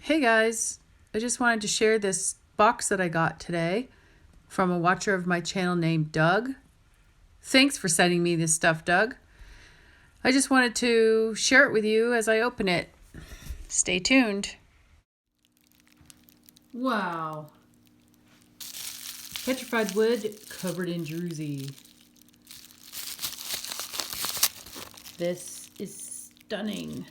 Hey guys, I just wanted to share this box that I got today from a watcher of my channel named Doug. Thanks for sending me this stuff, Doug. I just wanted to share it with you as I open it. Stay tuned. Wow. Petrified wood covered in DRUZY. This is stunning.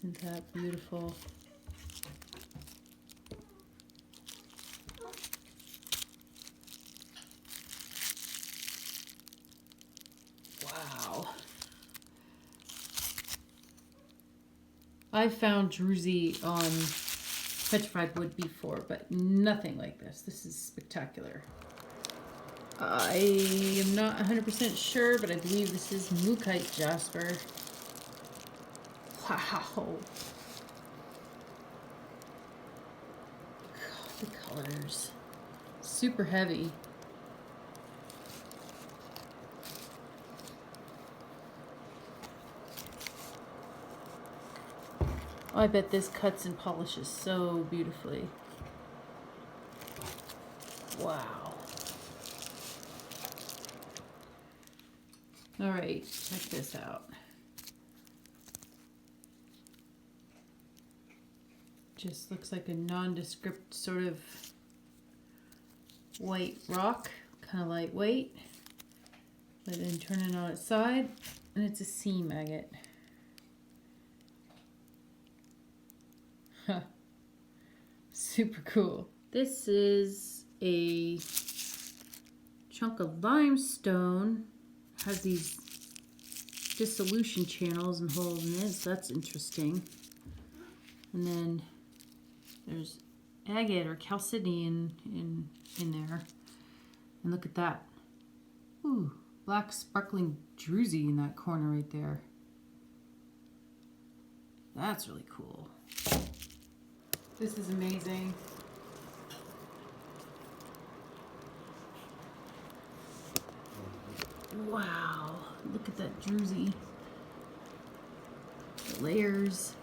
Isn't that beautiful? Wow. I've found DRUZY on Petrified Wood before, but nothing like this. This is spectacular. I am not 100% sure, but I believe this is Kite Jasper. Wow. God, the colors. Super heavy. Oh, I bet this cuts and polishes so beautifully. Wow. All right, check this out. Just looks like a nondescript sort of white rock, kind of lightweight. But then turn it on its side, and it's a seam agate. Huh. Super cool. This is a chunk of limestone. Has these dissolution channels and holes in it, so that's interesting. And then there's agate or chalcedony in there. And look at that. Ooh, black sparkling DRUZY in that corner right there. That's really cool. This is amazing. Wow, look at that DRUZY. The layers.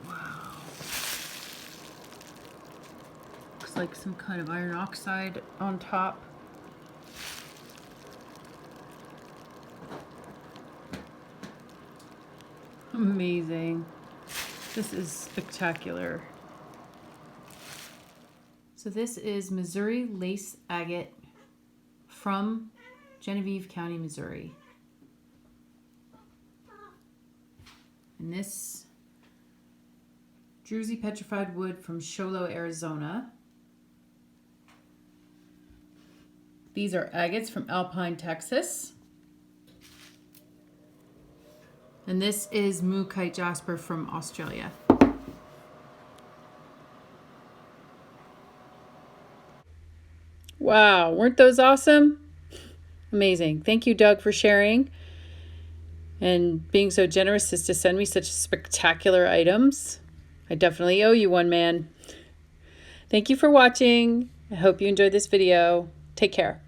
Wow. Looks like some kind of iron oxide on top. Amazing. This is spectacular. So this is Missouri lace agate from Genevieve County, Missouri. And this DRUZY petrified wood from Sholo, Arizona. These are agates from Alpine, Texas. And this is Kite Jasper from Australia. Wow, weren't those awesome? Amazing. Thank you, Doug, for sharing and being so generous as to send me such spectacular items. I definitely owe you one, man. Thank you for watching. I hope you enjoyed this video. Take care.